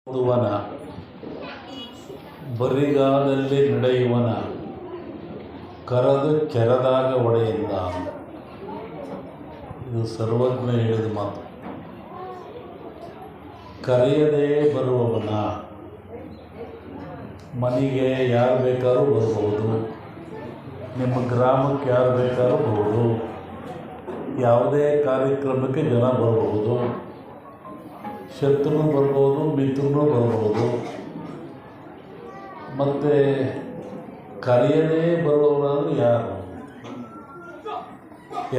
ಓದುವನ ಬರಿಗಾಲಲ್ಲಿ ನಡೆಯುವನ ಕರೆದು ಕೆರೆದಾಗ ಒಡೆಯಿಂದ. ಇದು ಸರ್ವಜ್ಞ ಹೇಳಿದ ಮಾತು. ಕರೆಯದೇ ಬರುವವನ ಮನೆಗೆ ಯಾರು ಬೇಕಾದ್ರೂ ಬರ್ಬೋದು, ನಿಮ್ಮ ಗ್ರಾಮಕ್ಕೆ ಯಾರು ಬೇಕಾದ್ರೂ ಬರ್ಬೋದು, ಯಾವುದೇ ಕಾರ್ಯಕ್ರಮಕ್ಕೆ ಜನ ಬರ್ಬೋದು, ಶತ್ರು ಬರ್ಬೋದು, ಮಿತ್ರನೂ ಬರ್ಬೋದು. ಮತ್ತು ಕರೆಯದೇ ಬರುವವರಾದ್ರೆ ಯಾರು?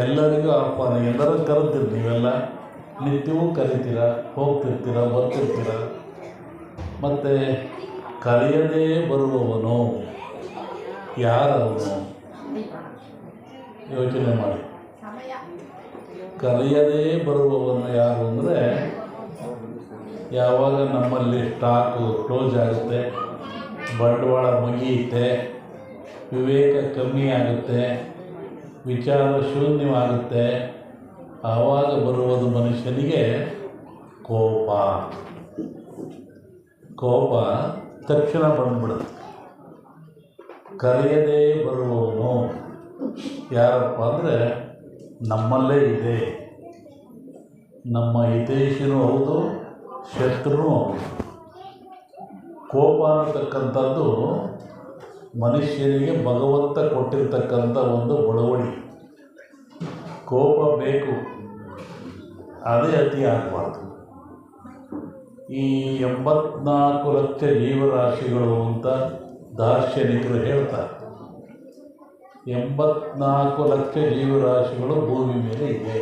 ಎಲ್ಲರಿಗೂ ಆಹ್ವಾನ, ಎಲ್ಲರೂ ಕರೆದಿರಿ. ನೀವೆಲ್ಲ ನಿತ್ಯವೂ ಕರಿತೀರ, ಹೋಗ್ತಿರ್ತೀರ, ಬರ್ತಿರ್ತೀರ. ಮತ್ತು ಕರೆಯದೇ ಬರುವವನು ಯಾರವನು? ಯೋಚನೆ ಮಾಡಿ. ಕರೆಯದೇ ಬರುವವನು ಯಾರು ಅಂದರೆ, ಯಾವಾಗ ನಮ್ಮಲ್ಲಿ ಸ್ಟಾಕು ಕ್ಲೋಸ್ ಆಗುತ್ತೆ, ಬಂಡವಾಳ ಮುಗಿಯುತ್ತೆ, ವಿವೇಕ ಕಮ್ಮಿ ಆಗುತ್ತೆ, ವಿಚಾರ ಶೂನ್ಯವಾಗುತ್ತೆ, ಆವಾಗ ಬರುವುದು ಮನುಷ್ಯನಿಗೆ ಕೋಪ. ಕೋಪ ತಕ್ಷಣ ಬಂದ್ಬಿಡುತ್ತೆ. ಕರೆಯದೇ ಬರುವವನು ಯಾರಪ್ಪ ಅಂದರೆ, ನಮ್ಮಲ್ಲೇ ಇದೆ. ನಮ್ಮ ಹಿತೈಷಿನೂ ಹೌದು, ಶತ್ರುನೂ ಹೌದು. ಕೋಪ ಅನ್ನತಕ್ಕಂಥದ್ದು ಮನುಷ್ಯನಿಗೆ ಭಗವಂತ ಕೊಟ್ಟಿರ್ತಕ್ಕಂಥ ಒಂದು ಬಳುವಳಿ. ಕೋಪ ಬೇಕು, ಅದೇ ಅತಿ ಆಗಬಾರ್ದು. ಈ 84 ಲಕ್ಷ ಜೀವರಾಶಿಗಳು ಅಂತ ದಾರ್ಶನಿಕರು ಹೇಳ್ತಾರೆ. 84 ಲಕ್ಷ ಜೀವರಾಶಿಗಳು ಭೂಮಿ ಮೇಲೆ ಇದೆ.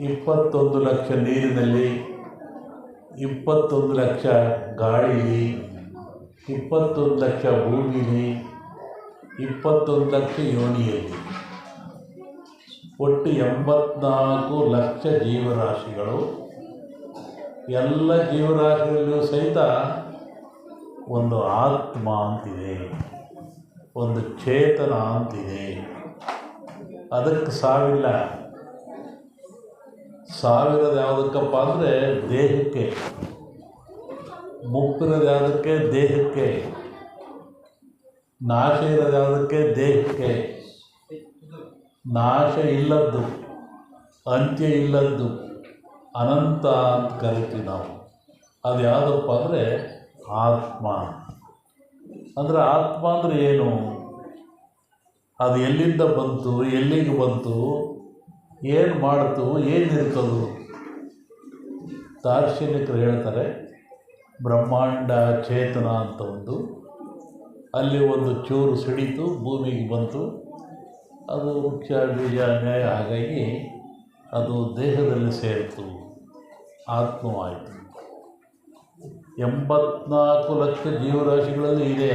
21 ಲಕ್ಷ ನೀರಿನಲ್ಲಿ, 21 ಲಕ್ಷ ಗಾಳಿಲಿ, 21 ಲಕ್ಷ ಭೂಮಿಲಿ, 21 ಲಕ್ಷ ಯೋನಿಯಲ್ಲಿ, ಒಟ್ಟು 84 ಲಕ್ಷ ಜೀವರಾಶಿಗಳು. ಎಲ್ಲ ಜೀವರಾಶಿಗಳಲ್ಲೂ ಸಹಿತ ಒಂದು ಆತ್ಮ ಅಂತಿದೆ, ಒಂದು ಚೇತನ ಅಂತಿದೆ. ಅದಕ್ಕೆ ಸಾವಿಲ್ಲ. ಸಾವಿರದ ಯಾವುದಕ್ಕಪ್ಪ ಅಂದರೆ ದೇಹಕ್ಕೆ, ಮುಪ್ಪಿರೋದು ಯಾವುದಕ್ಕೆ? ದೇಹಕ್ಕೆ. ನಾಶ ಇರೋದು ಯಾವುದಕ್ಕೆ? ದೇಹಕ್ಕೆ. ನಾಶ ಇಲ್ಲದ್ದು, ಅಂತ್ಯ ಇಲ್ಲದ್ದು ಅನಂತ ಅಂತ ಕರಿತೀವಿ ನಾವು. ಅದು ಯಾವುದಪ್ಪ ಅಂದರೆ ಆತ್ಮ. ಅಂದರೆ ಆತ್ಮ ಅಂದರೆ ಏನು? ಅದು ಎಲ್ಲಿಂದ ಬಂತು, ಎಲ್ಲಿಗೆ ಬಂತು, ಏನು ಮಾಡ್ತು, ಏನಿರ್ತದು? ದಾರ್ಶನಿಕರು ಹೇಳ್ತಾರೆ, ಬ್ರಹ್ಮಾಂಡ ಚೇತನ ಅಂತ ಒಂದು, ಅಲ್ಲಿ ಒಂದು ಚೂರು ಸಿಡಿತು, ಭೂಮಿಗೆ ಬಂತು, ಅದು ವೃಕ್ಷ ಬೀಜ ನ್ಯಾಯ, ಹಾಗಾಗಿ ಅದು ದೇಹದಲ್ಲಿ ಸೇರಿತು, ಆತ್ಮವಾಯಿತು. 84 ಲಕ್ಷ ಜೀವರಾಶಿಗಳಲ್ಲಿ ಇದೆ.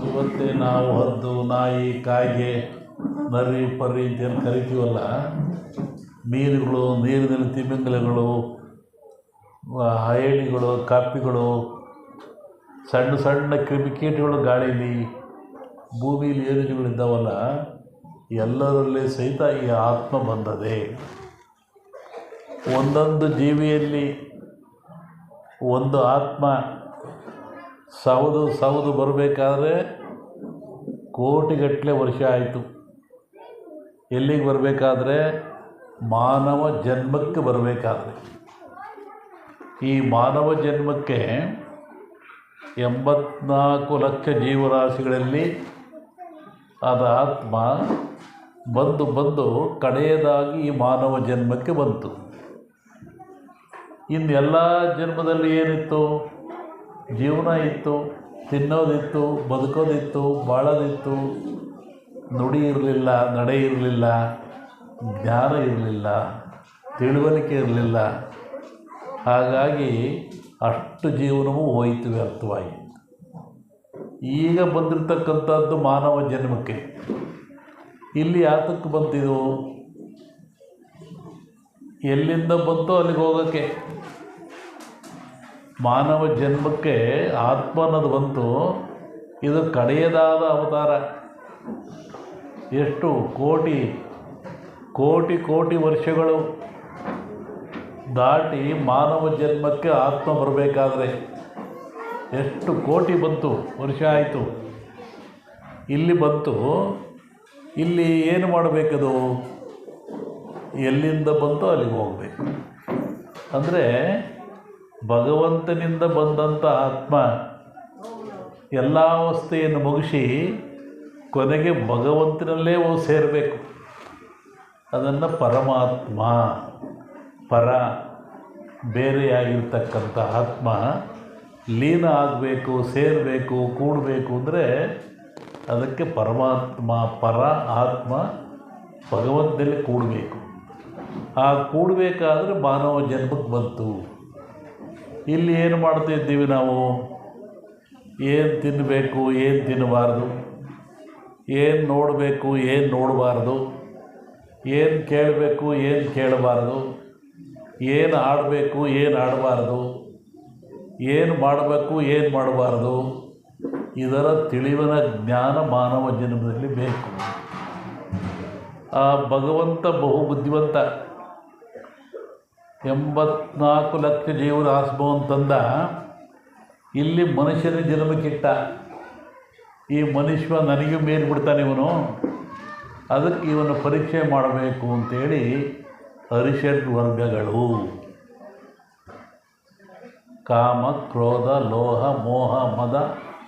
ಇವತ್ತೇ ನಾವು ಹದ್ದು, ನಾಯಿ, ಕಾಗೆ, ನರಿ, ಪರಿ ಅಂತೇನು ಕರಿತೀವಲ್ಲ, ಮೀನುಗಳು, ನೀರಿನಲ್ಲಿ ತಿಮಿಂಗಲಗಳು, ಹಯಣಿಗಳು, ಕಾಪಿಗಳು, ಸಣ್ಣ ಸಣ್ಣ ಕ್ರಿಮಿಕೀಟಗಳು ಗಾಳೀಲಿ, ಭೂಮಿಲಿ ಏನುಗಳಿದ್ದಾವಲ್ಲ, ಎಲ್ಲರಲ್ಲಿ ಸಹಿತ ಈ ಆತ್ಮ ಬಂದದೆ. ಒಂದೊಂದು ಜೀವಿಯಲ್ಲಿ ಒಂದು ಆತ್ಮ ಸೌದು ಬರಬೇಕಾದ್ರೆ ಕೋಟಿಗಟ್ಟಲೆ ವರ್ಷ ಆಯಿತು. ಎಲ್ಲಿಗೆ ಬರಬೇಕಾದ್ರೆ? ಮಾನವ ಜನ್ಮಕ್ಕೆ ಬರಬೇಕಾದ್ರೆ. ಈ ಮಾನವ ಜನ್ಮಕ್ಕೆ 84 ಲಕ್ಷ ಜೀವರಾಶಿಗಳಲ್ಲಿ ಆದ ಆತ್ಮ ಬಂದು ಕಡೆಯದಾಗಿ ಈ ಮಾನವ ಜನ್ಮಕ್ಕೆ ಬಂತು. ಇನ್ನು ಎಲ್ಲ ಜನ್ಮದಲ್ಲಿ ಏನಿತ್ತು? ಜೀವನ ಇತ್ತು, ತಿನ್ನೋದಿತ್ತು, ಬದುಕೋದಿತ್ತು, ಬಾಳೋದಿತ್ತು. ನುಡಿ ಇರಲಿಲ್ಲ, ನಡೆ ಇರಲಿಲ್ಲ, ಜ್ಞಾನ ಇರಲಿಲ್ಲ, ತಿಳುವಳಿಕೆ ಇರಲಿಲ್ಲ. ಹಾಗಾಗಿ ಅಷ್ಟು ಜೀವನವೂ ಹೋಯಿತು ವ್ಯರ್ಥವಾಗಿ. ಈಗ ಬಂದಿರತಕ್ಕಂಥದ್ದು ಮಾನವ ಜನ್ಮಕ್ಕೆ. ಇಲ್ಲಿ ಯಾತಕ್ಕೆ ಬಂತಿದು? ಎಲ್ಲಿಂದ ಬಂತೋ ಅಲ್ಲಿಗೆ ಹೋಗೋಕ್ಕೆ. ಮಾನವ ಜನ್ಮಕ್ಕೆ ಆತ್ಮ ಅನ್ನೋದು ಬಂತು. ಇದು ಕಡೆಯದಾದ ಅವತಾರ. ಎಷ್ಟು ಕೋಟಿ ಕೋಟಿ ಕೋಟಿ ವರ್ಷಗಳು ದಾಟಿ ಮಾನವ ಜನ್ಮಕ್ಕೆ ಆತ್ಮ ಬರಬೇಕಾದ್ರೆ ಎಷ್ಟು ಕೋಟಿ ಬಂತು, ವರ್ಷ ಆಯಿತು, ಇಲ್ಲಿ ಬಂತು. ಇಲ್ಲಿ ಏನು ಮಾಡಬೇಕದು? ಎಲ್ಲಿಂದ ಬಂತೋ ಅಲ್ಲಿಗೆ ಹೋಗಬೇಕು. ಅಂದರೆ ಭಗವಂತನಿಂದ ಬಂದಂಥ ಆತ್ಮ ಎಲ್ಲ ಅವಸ್ಥೆಯನ್ನು ಮುಗಿಸಿ ಕೊನೆಗೆ ಭಗವಂತನಲ್ಲೇ ಹೋಗಿ ಸೇರಬೇಕು. ಅದನ್ನು ಪರಮಾತ್ಮ, ಪರ ಬೇರೆಯಾಗಿರ್ತಕ್ಕಂಥ ಆತ್ಮ ಲೀನ ಆಗಬೇಕು, ಸೇರಬೇಕು, ಕೂಡಬೇಕು ಅಂದರೆ ಅದಕ್ಕೆ ಪರಮಾತ್ಮ, ಪರ ಆತ್ಮ ಭಗವಂತನಲ್ಲಿ ಕೂಡಬೇಕು. ಆ ಕೂಡಬೇಕಾದ್ರೆ ಮಾನವ ಜನ್ಮಕ್ಕೆ ಬಂತು. ಇಲ್ಲಿ ಏನು ಮಾಡ್ತಾಯಿದ್ದೀವಿ ನಾವು? ಏನು ತಿನ್ನಬೇಕು, ಏನು ತಿನ್ನಬಾರ್ದು, ಏನು ನೋಡಬೇಕು, ಏನು ನೋಡಬಾರ್ದು, ಏನು ಕೇಳಬೇಕು, ಏನು ಕೇಳಬಾರ್ದು, ಏನು ಆಡಬೇಕು, ಏನು ಆಡಬಾರ್ದು, ಏನು ಮಾಡಬೇಕು, ಏನು ಮಾಡಬಾರ್ದು, ಇದರ ತಿಳಿವಿನ ಜ್ಞಾನ ಮಾನವ ಜನ್ಮದಲ್ಲಿ ಬೇಕು. ಆ ಭಗವಂತ ಬಹು ಬುದ್ಧಿವಂತ. 84 ಲಕ್ಷ ಜೀವನ ಆಸ್ಮವಂತಂದ ಇಲ್ಲಿ ಮನುಷ್ಯನ ಜನ್ಮಕ್ಕಿಟ್ಟ. ಈ ಮನುಷ್ಯ ನನಗೆ ಮೇಲೆ ಬಿಡ್ತಾನೆ ಇವನು, ಅದಕ್ಕೆ ಇವನು ಪರೀಕ್ಷೆ ಮಾಡಬೇಕು ಅಂತೇಳಿ ಅರಿಷಡ್ ವರ್ಗಗಳು ಕಾಮ, ಕ್ರೋಧ, ಲೋಹ, ಮೋಹ, ಮದ,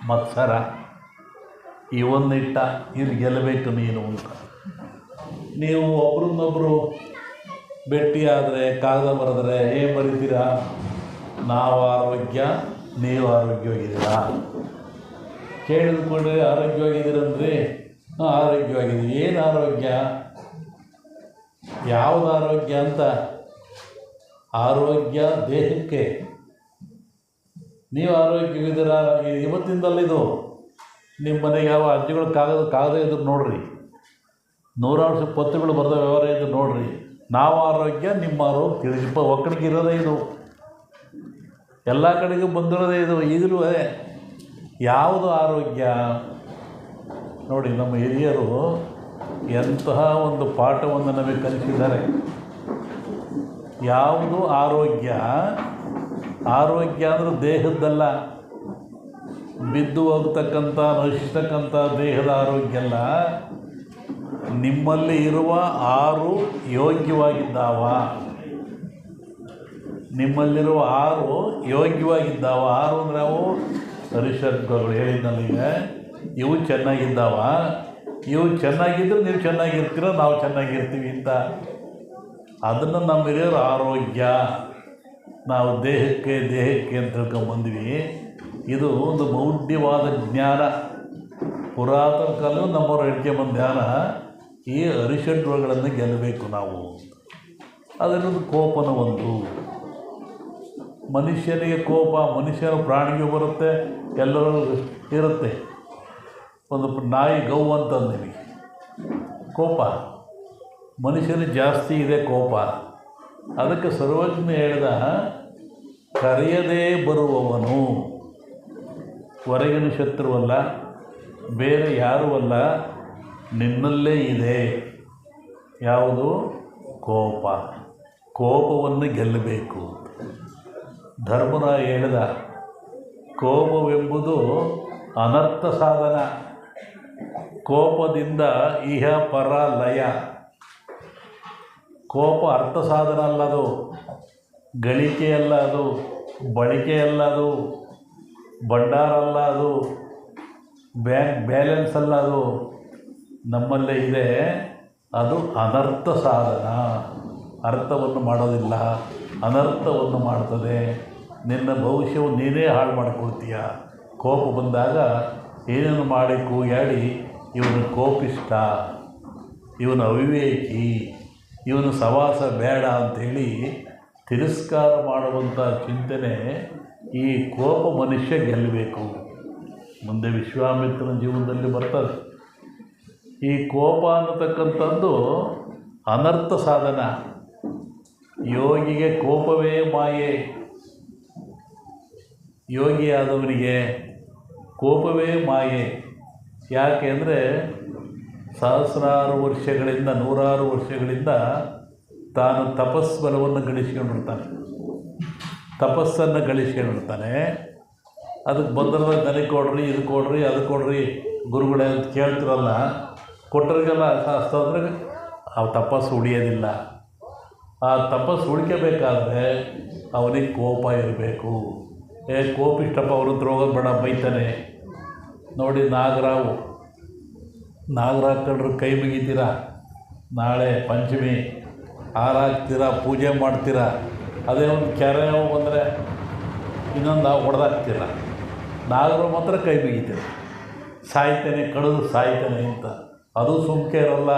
ಮತ್ಸರ ಇವನ್ನಿಟ್ಟ. ಇಲ್ಲಿ ಗೆಲ್ಲಬೇಕು ನೀನು ಅಂತ. ನೀವು ಒಬ್ರನ್ನೊಬ್ಬರು ಭೇಟಿಯಾದರೆ, ಕಾಗದ ಬರೆದ್ರೆ ಏನು ಬರೀತೀರಾ? ನಾವು ಆರೋಗ್ಯ, ನೀವು ಆರೋಗ್ಯವಾಗಿದ್ದೀರಾ? ಕೇಳಿದ್ಕೊಂಡ್ರೆ ಆರೋಗ್ಯವಾಗಿದ್ದೀರಂದ್ರೆ ಹಾಂ ಆರೋಗ್ಯವಾಗಿದ್ದೀವಿ. ಏನು ಆರೋಗ್ಯ? ಯಾವುದು ಆರೋಗ್ಯ ಅಂತ? ಆರೋಗ್ಯ ದೇಹಕ್ಕೆ. ನೀವು ಆರೋಗ್ಯವಿದ್ದೀರಾ? ಇವತ್ತಿಂದಲ್ಲಿದು ನಿಮ್ಮ ಮನೆಗೆ ಯಾವ ಅಜ್ಜಿಗಳು ಕಾಗದ ಇದ್ರು ನೋಡ್ರಿ, 100 ವರ್ಷ ಪತ್ರಗಳು ಬರೆದ ವ್ಯವಹಾರ ಇದ್ದು ನೋಡ್ರಿ. ನಾವು ಆರೋಗ್ಯ, ನಿಮ್ಮ ಆರೋಗ್ಯ ತಿಳಿಸಿಪ್ಪ ಒಕ್ಕಡಿಗೆ ಇರೋದೇ ಇದು. ಎಲ್ಲ ಕಡೆಗೂ ಬಂದಿರೋದೇ ಇದು. ಈಗಲೂ ಅದೇ. ಯಾವುದು ಆರೋಗ್ಯ ನೋಡಿ. ನಮ್ಮ ಹಿರಿಯರು ಎಂತಹ ಒಂದು ಪಾಠವನ್ನು ನಮಗೆ ಕಲಿಸಿದ್ದಾರೆ. ಯಾವುದು ಆರೋಗ್ಯ? ಆರೋಗ್ಯ ಅಂದರೆ ದೇಹದ್ದಲ್ಲ, ಬಿದ್ದು ಹೋಗ್ತಕ್ಕಂಥ ನಶಿಸ್ತಕ್ಕಂಥ ದೇಹದ ಆರೋಗ್ಯ ಅಲ್ಲ. ನಿಮ್ಮಲ್ಲಿ ಇರುವ 6 ಯೋಗ್ಯವಾಗಿದ್ದಾವ. ನಿಮ್ಮಲ್ಲಿರುವ 6 ಯೋಗ್ಯವಾಗಿದ್ದಾವ. 6 ಅಂದರೆ ಅವು ಹರಿಷಡ್ಗಳು ಹೇಳಿದ್ನಲ್ಲೀಗ, ಇವು ಚೆನ್ನಾಗಿದ್ದಾವ. ಇವು ಚೆನ್ನಾಗಿದ್ದರೆ ನೀವು ಚೆನ್ನಾಗಿರ್ತೀರ, ನಾವು ಚೆನ್ನಾಗಿರ್ತೀವಿ ಅಂತ. ಅದನ್ನು ನಮ್ಮ ಹಿರಿಯರು ಆರೋಗ್ಯ, ನಾವು ದೇಹಕ್ಕೆ ಅಂತ ತಿಳ್ಕೊಂಬಂದ್ವಿ. ಇದು ಒಂದು ಮೌಢ್ಯವಾದ ಜ್ಞಾನ. ಪುರಾತನ ಕಾಲವು ನಮ್ಮವರು ಹೇಳ್ಕೊಂಬಂದ ಜ್ಞಾನ. ಈ ಅರಿಷಡ್ಗಳನ್ನು ಗೆಲ್ಲಬೇಕು ನಾವು. ಅದರದ್ದು ಕೋಪನ ಒಂದು. ಮನುಷ್ಯನಿಗೆ ಕೋಪ, ಮನುಷ್ಯನ ಪ್ರಾಣಿಗೂ ಬರುತ್ತೆ, ಎಲ್ಲರೂ ಇರುತ್ತೆ. ಒಂದು ನಾಯಿ ಗೌ ಅಂತಂದೀವಿ, ಕೋಪ. ಮನುಷ್ಯನಿಗೆ ಜಾಸ್ತಿ ಇದೆ ಕೋಪ. ಅದಕ್ಕೆ ಸರ್ವಜ್ಞ ಹೇಳಿದ, ಕರೆಯದೇ ಬರುವವನು ಹೊರಗಿನ ಶತ್ರುವಲ್ಲ, ಬೇರೆ ಯಾರೂ ಅಲ್ಲ, ನಿನ್ನಲ್ಲೇ ಇದೆ. ಯಾವುದು? ಕೋಪ. ಕೋಪವನ್ನು ಗೆಲ್ಲಬೇಕು. ಧರ್ಮರಾಯ ಹೇಳಿದ, ಕೋಪವೆಂಬುದು ಅನರ್ಥ ಸಾಧನ. ಕೋಪದಿಂದ ಇಹ ಪರ ಲಯ. ಕೋಪ ಅರ್ಥ ಸಾಧನ ಅಲ್ಲ, ಅದು ಗಳಿಕೆಯಲ್ಲ, ಅದು ಬಳಕೆಯಲ್ಲ, ಅದು ಭಂಡಾರ ಅಲ್ಲ, ಅದು ಬ್ಯಾಂಕ್ ಬ್ಯಾಲೆನ್ಸ್ ಅಲ್ಲ, ಅದು ನಮ್ಮಲ್ಲೇ ಇದೆ. ಅದು ಅನರ್ಥ ಸಾಧನ. ಅರ್ಥವನ್ನು ಮಾಡೋದಿಲ್ಲ, ಅನರ್ಥವನ್ನು ಮಾಡ್ತದೆ. ನಿನ್ನ ಭವಿಷ್ಯವು ನೀನೇ ಹಾಳು ಮಾಡಿಕೊಳ್ತೀಯ. ಕೋಪ ಬಂದಾಗ ಏನೇನು ಮಾಡಿ ಕೂಗಾಡಿ, ಇವನು ಕೋಪಿಷ್ಟ, ಇವನು ಅವಿವೇಕಿ, ಇವನು ಸವಾಸ ಬೇಡ ಅಂಥೇಳಿ ತಿರಸ್ಕಾರ ಮಾಡುವಂಥ ಚಿಂತನೆ. ಈ ಕೋಪ ಮನುಷ್ಯ ಗೆಲ್ಲಬೇಕು. ಮುಂದೆ ವಿಶ್ವಾಮಿತ್ರನ ಜೀವನದಲ್ಲಿ ಬರ್ತದೆ. ಈ ಕೋಪ ಅನ್ನತಕ್ಕಂಥದ್ದು ಅನರ್ಥ ಸಾಧನ. ಯೋಗಿಗೆ ಕೋಪವೇ ಮಾಯೆ. ಯೋಗಿಯಾದವನಿಗೆ ಕೋಪವೇ ಮಾಯೆ. ಯಾಕೆ ಅಂದರೆ ಸಹಸ್ರಾರು ವರ್ಷಗಳಿಂದ, 100 ವರ್ಷಗಳಿಂದ ತಾನು ತಪಸ್ಬಲವನ್ನು ಗಳಿಸ್ಕೊಂಡಿರ್ತಾನೆ, ತಪಸ್ಸನ್ನು ಗಳಿಸ್ಕೊಂಡಿರ್ತಾನೆ. ಅದಕ್ಕೆ ಬಂದಿರೋದಾಗ ನನಗೆ ಕೊಡ್ರಿ, ಇದು ಕೊಡ್ರಿ, ಅದು ಕೊಡ್ರಿ ಗುರುಗಳೇ ಅಂತ ಕೇಳ್ತಿರಲ್ಲ. ಕೊಟ್ಟರಿಗೆಲ್ಲ ಅಂದರೆ ಆ ತಪಸ್ಸು ಉಳಿಯೋದಿಲ್ಲ. ಆ ತಪಸ್ಸು ಉಳಿಕಬೇಕಾದ್ರೆ ಅವನಿಗೆ ಕೋಪ ಇರಬೇಕು. ಕೋಪಿಷ್ಟಪ್ಪ ಅವ್ರ ಹತ್ರ ಹೋಗೋದು ಬೇಡ, ಬೈತಾನೆ. ನೋಡಿ, ನಾಗರಾವು ಕಂಡ್ರೆ ಕೈ ಮುಗಿತೀರ, ನಾಳೆ ಪಂಚಮಿ ಹಾರಾಕ್ತೀರ, ಪೂಜೆ ಮಾಡ್ತೀರ. ಅದೇ ಒಂದು ಕೆರೆ ಬಂದರೆ ಇನ್ನೊಂದು ಹೊಡೆದಾಕ್ತೀರ. ನಾಗರು ಮಾತ್ರ ಕೈ ಮುಗಿತೀರ, ಸಾಯ್ತೇನೆ ಕಡಿದು ಸಾಯ್ತೇನೆ ಅಂತ. ಅದು ಸುಮ್ಕೆ ಇರಲ್ಲ,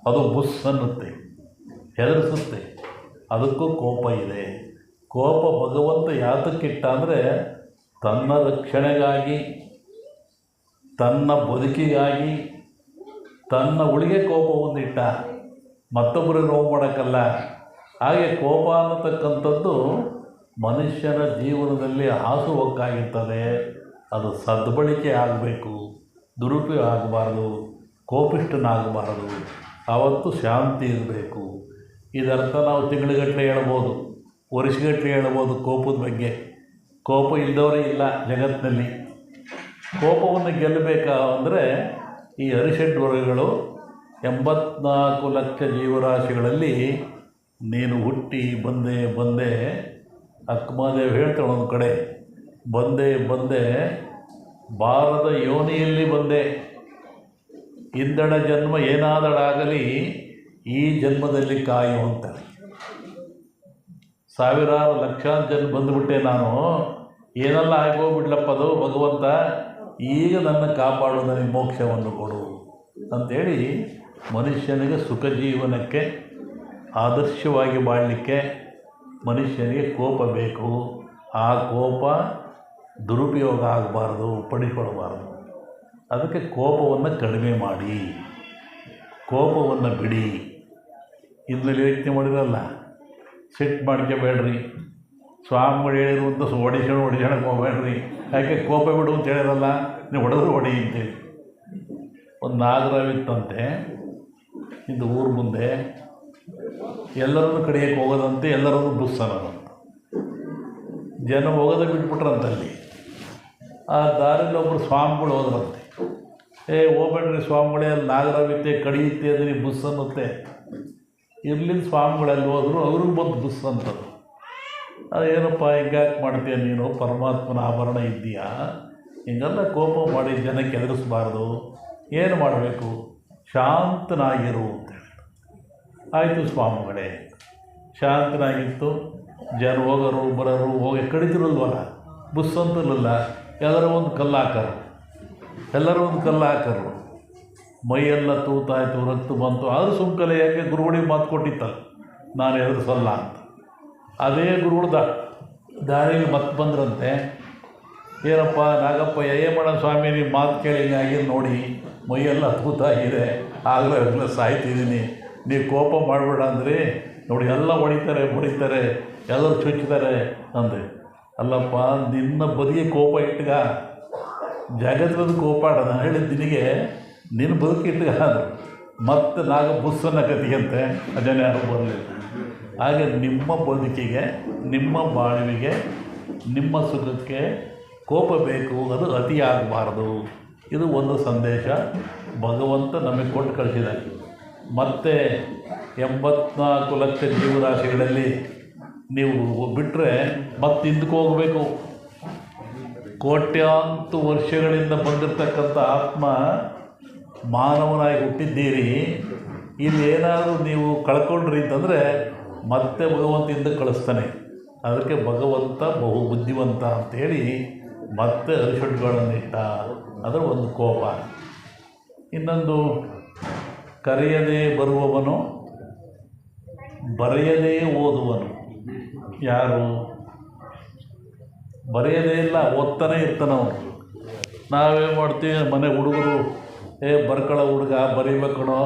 ಅದು ಬುಸ್ ಅನ್ನುತ್ತೆ, ಹೆದರಿಸುತ್ತೆ. ಅದಕ್ಕೂ ಕೋಪ ಇದೆ. ಕೋಪ ಭಗವಂತ ಯಾತಕ್ಕಿಟ್ಟ ಅಂದರೆ ತನ್ನ ರಕ್ಷಣೆಗಾಗಿ, ತನ್ನ ಬದುಕಿಗಾಗಿ, ತನ್ನ ಉಳಿಗೆ ಕೋಪವನ್ನಿಟ್ಟ, ಮತ್ತೊಬ್ಬರಿಗೆ ನೋವು ಮಾಡೋಕ್ಕಲ್ಲ. ಹಾಗೆ ಕೋಪ ಅನ್ನತಕ್ಕಂಥದ್ದು ಮನುಷ್ಯನ ಜೀವನದಲ್ಲಿ ಹಾಸುಹೊಕ್ಕಾಗಿರ್ತದೆ. ಅದು ಸದ್ಬಳಕೆ ಆಗಬೇಕು, ದುರುಪಯೋಗ ಆಗಬಾರ್ದು, ಕೋಪಿಷ್ಠನಾಗಬಾರದು. ಆವತ್ತು ಶಾಂತಿ ಇರಬೇಕು. ಇದರ್ಥ ನಾವು ತಿಂಗಳುಗಟ್ಟಲೆ ಹೇಳ್ಬೋದು, ವರ್ಷಗಟ್ಟಲೆ ಹೇಳ್ಬೋದು ಕೋಪದ ಬಗ್ಗೆ. ಕೋಪ ಇಲ್ಲದವರೇ ಇಲ್ಲ ಜಗತ್ತಿನಲ್ಲಿ. ಕೋಪವನ್ನು ಗೆಲ್ಲಬೇಕಾದರೆ ಈ ಅರಿಷಡ್ವರ್ಗಗಳು 84 ಲಕ್ಷ ಜೀವರಾಶಿಗಳಲ್ಲಿ ನೀನು ಹುಟ್ಟಿ ಬಂದೆ ಅಕ್ಕಮಹಾದೇವ್ ಹೇಳ್ತಾಳೆ ಒಂದು ಕಡೆ, ಬಂದೆ ಬಾರದ ಯೋನಿಯಲ್ಲಿ ಬಂದೆ, ಇಂದಡ ಜನ್ಮ ಏನಾದಡಾಗಲಿ ಈ ಜನ್ಮದಲ್ಲಿ ಕಾಯು ಅಂತಾಳೆ. ಸಾವಿರಾರು ಲಕ್ಷಾಂತರ ಜನ ಬಂದುಬಿಟ್ಟೆ ನಾನು, ಏನೆಲ್ಲ ಆಗೋಗ್ಬಿಡ್ಲಪ್ಪ ಅದು ಭಗವಂತ, ಈಗ ನನ್ನ ಕಾಪಾಡು, ನನಗೆ ಮೋಕ್ಷವನ್ನು ಕೊಡು ಅಂಥೇಳಿ ಮನುಷ್ಯನಿಗೆ ಸುಖ ಜೀವನಕ್ಕೆ ಆದರ್ಶವಾಗಿ ಬಾಳಲಿಕ್ಕೆ ಮನುಷ್ಯನಿಗೆ ಕೋಪ ಬೇಕು. ಆ ಕೋಪ ದುರುಪಯೋಗ ಆಗಬಾರ್ದು, ಪಡಿಕೊಳ್ಳಬಾರ್ದು. ಅದಕ್ಕೆ ಕೋಪವನ್ನು ಕಡಿಮೆ ಮಾಡಿ, ಕೋಪವನ್ನು ಬಿಡಿ. ಇದ್ರಲ್ಲಿ ಯೋಚನೆ ಮಾಡಿರಲ್ಲ, ಸಿಟ್ಟು ಮಾಡ್ಕೋಬೇಡ್ರಿ. ಸ್ವಾಮಿಗಳು ಹೇಳಿರುವಂಥ ಹೊಡಿಸೋಣಕ್ಕೆ ಹೋಗಬೇಡ್ರಿ. ಯಾಕೆ ಕೋಪ ಬಿಡು ಅಂತ ಹೇಳಿರಲ್ಲ, ನೀವು ಹೊಡೆದ್ರು ಹೊಡಿ ಅಂತೇಳಿ. ಒಂದು ನಾಗರವಿತ್ತಂತೆ, ಇದು ಊರ ಮುಂದೆ ಎಲ್ಲರನ್ನು ಕಡಿಯೋಕ್ಕೆ ಹೋಗೋದಂತೆ, ಎಲ್ಲರನ್ನು ಬುಸ್ಸನದಂತೆ. ಜನ ಹೋಗೋದೇ ಬಿಟ್ಬಿಟ್ರಂತಲ್ಲಿ. ಆ ದಾರಿಯಲ್ಲಿ ಒಬ್ಬರು ಸ್ವಾಮಿಗಳು ಹೋದ್ರಂತೆ. ಹೋಗ್ಬೇಡ್ರಿ ಸ್ವಾಮಿಗಳೇ, ಅಲ್ಲಿ ನಾಗರವಿತ್ತೆ, ಕಡಿಯುತ್ತೆ, ಅದನ್ನು ಬುಸ್ ಅನ್ನುತ್ತೆ. ಇರ್ಲಿಲ್ಲ ಸ್ವಾಮಿಗಳಲ್ಲಿ ಹೋದರು, ಅವ್ರಿಗೆ ಬಂದು ಬುಸ್ ಅಂತದ್ದು. ಅದೇನಪ್ಪ ಹಿಂಗ್ಯಾಕೆ ಮಾಡ್ತೀಯ ನೀನು, ಪರಮಾತ್ಮನ ಆಭರಣ ಇದ್ದೀಯಾ, ಹಿಂಗೆಲ್ಲ ಕೋಪ ಮಾಡಿ ಜನಕ್ಕೆ ಎದುರಿಸಬಾರ್ದು. ಏನು ಮಾಡಬೇಕು, ಶಾಂತನಾಗಿರು ಅಂತೇಳಿ. ಆಯಿತು ಸ್ವಾಮಿಗಳೇ, ಶಾಂತನಾಗಿತ್ತು. ಜನ ಹೋಗೋರು ಬರೋರು ಹೋಗಿ ಕಡಿತಿರಲ್ವಲ್ಲ, ಬುಸ್ ಅಂತಲ್ಲ, ಎಲ್ಲರೂ ಒಂದು ಕಲ್ಲು ಹಾಕರು. ಮೈಯೆಲ್ಲ ತೂತಾಯಿತು, ರಕ್ತ ಬಂತು. ಆದರೂ ಸುಮ್ಕಲೆ, ಯಾಕೆ ಗುರುಗಳಿಗೆ ಮಾತು ಕೊಟ್ಟಿತ್ತಲ್ಲ, ನಾನು ಎದುರಿಸಲ್ಲ ಅಂತ. ಅದೇ ಗುರುಗಳು ದಾರಿಯಲ್ಲಿ ಮತ್ತೆ ಬಂದ್ರಂತೆ. ಏನಪ್ಪ ನಾಗಪ್ಪ, ಮಾಡೋಣ ಸ್ವಾಮಿ, ನೀವು ಮಾತು ಕೇಳಿ ಹಿಂಗಾಗಿದ್ದು ನೋಡಿ, ಮೈಯೆಲ್ಲ ತೂತಾಗಿದೆ, ಆಗಲೇ ಸಾಯ್ತಿದ್ದೀನಿ, ನೀವು ಕೋಪ ಮಾಡಬೇಡ ಅಂದರೆ ನೋಡಿ, ಎಲ್ಲ ಹೊಡಿತಾರೆ, ಎಲ್ಲರೂ ಚುಚ್ತಾರೆ ಅಂದೆ. ಅಲ್ಲಪ್ಪ, ನಿನ್ನ ಬದಿಗೆ ಕೋಪ ಇಟ್ಟಗ, ಜಗತ್ತದ ಕೋಪ ನಾನು ಹೇಳಿದ ನಿನಗೆ ನಿನ್ನ ಬದುಕಿಟ್ಟಗ ಅಂದರು. ಮತ್ತೆ ನಾಗ ಬುಸ್ಸನ್ನ ಕತಿಗಂತೆ, ಅದನ್ನೇ ಯಾರು ಬರಲಿಲ್ಲ. ಹಾಗೆ ನಿಮ್ಮ ಬದುಕಿಗೆ, ನಿಮ್ಮ ಬಾಳುವಿಗೆ, ನಿಮ್ಮ ಸುಖಕ್ಕೆ ಕೋಪ ಬೇಕು, ಅದು ಅತಿ ಆಗಬಾರ್ದು. ಇದು ಒಂದು ಸಂದೇಶ ಭಗವಂತ ನಮಗೆ ಕೊಟ್ಟು ಕಳಿಸಿದ್ದಾನೆ. ಮತ್ತು 84 ಲಕ್ಷ ಜೀವರಾಶಿಗಳಲ್ಲಿ ನೀವು ಬಿಟ್ಟರೆ ಮತ್ತೆ ಹಿಂದಕ್ಕೆ ಹೋಗಬೇಕು. ಕೋಟ್ಯಾಂತರ ವರ್ಷಗಳಿಂದ ಬಂದಿರತಕ್ಕಂಥ ಆತ್ಮ ಮಾನವನಾಗಿ ಹುಟ್ಟಿದ್ದೀರಿ. ಇಲ್ಲಿ ಏನಾದರೂ ನೀವು ಕಳ್ಕೊಂಡ್ರಿ ಅಂತಂದರೆ ಮತ್ತೆ ಭಗವಂತ ಹಿಂದಕ್ಕೆ ಕಳಿಸ್ತಾನೆ. ಅದಕ್ಕೆ ಭಗವಂತ ಬಹು ಬುದ್ಧಿವಂತ ಅಂಥೇಳಿ ಮತ್ತೆ ಅರಿಷಡ್ಗಳನ್ನಿಟ್ಟ. ಅದರ ಒಂದು ಕೋಪ. ಇನ್ನೊಂದು, ಕರೆಯದೇ ಬರುವವನು ಬರೆಯದೇ ಓದುವನು. ಯಾರು ಬರೆಯದೇ ಇಲ್ಲ, ಓದ್ತಾನೆ ಇರ್ತಾನವನು. ನಾವೇನು ಮಾಡ್ತೀವಿ, ಮನೆ ಹುಡುಗರು, ಬರ್ಕೊಳ್ಳೋ ಹುಡುಗ ಬರೀಬೇಕಣೋ,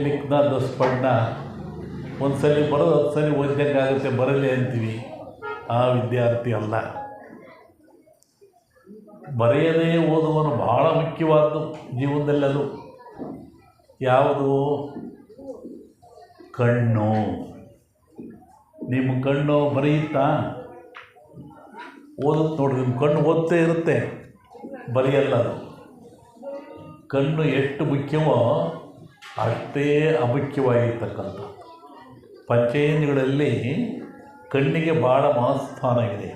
ಲಿಖ್ನ 10 ಪಡ್ನ, ಒಂದು ಸಲ ಬರೋದು 10 ಸಲ ಓದ್ದಂಗಾಗುತ್ತೆ, ಬರಲಿ ಅಂತೀವಿ. ಆ ವಿದ್ಯಾರ್ಥಿ ಅಲ್ಲ. ಬರೆಯದೇ ಓದುವನು ಭಾಳ ಮುಖ್ಯವಾದ್ದು ಜೀವನದಲ್ಲಿ. ಅದು ಯಾವುದು, ಕಣ್ಣು. ನಿಮ್ಮ ಕಣ್ಣು ಬರೆಯುತ್ತಾ? ಓದುತ್ತೆ ನೋಡ್ರಿ. ನಿಮ್ಮ ಕಣ್ಣು ಓದ್ತೇ ಇರುತ್ತೆ, ಬರೆಯಲ್ಲ ಅದು. ಕಣ್ಣು ಎಷ್ಟು ಮುಖ್ಯವೋ ಅಷ್ಟೇ ಅಮುಖ್ಯವಾಗಿರ್ತಕ್ಕಂಥ ಪಂಚೇಂದ್ರಿಯಗಳಲ್ಲಿ ಕಣ್ಣಿಗೆ ಭಾಳ ಮಹತ್ಸ್ಥಾನ ಇದೆ.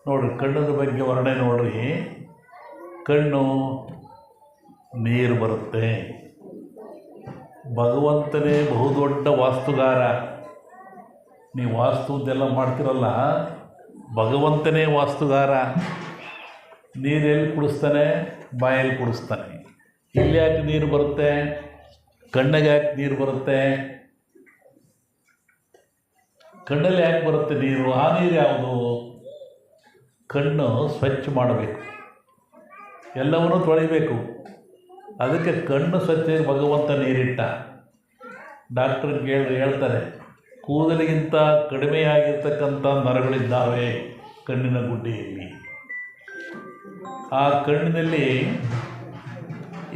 ನೋಡಿರಿ, ಕಣ್ಣದ ಬಗ್ಗೆ ವರ್ಣನೆ ನೋಡ್ರಿ. ಕಣ್ಣು ನೀರು ಬರುತ್ತೆ. ಭಗವಂತನೇ ಬಹುದೊಡ್ಡ ವಾಸ್ತುಗಾರ. ನೀವು ವಾಸ್ತುದೆಲ್ಲ ಮಾಡ್ತಿರಲ್ಲ, ಭಗವಂತನೇ ವಾಸ್ತುಗಾರ. ನೀರೆಲ್ಲಿ ಕುಡಿಸ್ತಾನೆ? ಬಾಯಲ್ಲಿ ಕುಡಿಸ್ತಾನೆ. ಇಲ್ಲಿ ಯಾಕೆ ನೀರು ಬರುತ್ತೆ? ಕಣ್ಣಿಗೆ ಯಾಕೆ ನೀರು ಬರುತ್ತೆ? ಕಣ್ಣಲ್ಲಿ ಯಾಕೆ ಬರುತ್ತೆ ನೀರು? ಆ ನೀರು ಯಾವುದು? ಕಣ್ಣು ಸ್ವಚ್ಛ ಮಾಡಬೇಕು, ಎಲ್ಲವನ್ನೂ ತೊಳಿಬೇಕು. ಅದಕ್ಕೆ ಕಣ್ಣು ಸ್ವಚ್ಛ ಭಗವಂತ ನೀರಿಟ್ಟ. ಡಾಕ್ಟ್ರ್ ಹೇಳ್ತಾರೆ, ಕೂದಲಿಗಿಂತ ಕಡಿಮೆಯಾಗಿರ್ತಕ್ಕಂಥ ನರಗಳಿದ್ದಾವೆ ಕಣ್ಣಿನ ಗುಡ್ಡೆಯಲ್ಲಿ. ಆ ಕಣ್ಣಿನಲ್ಲಿ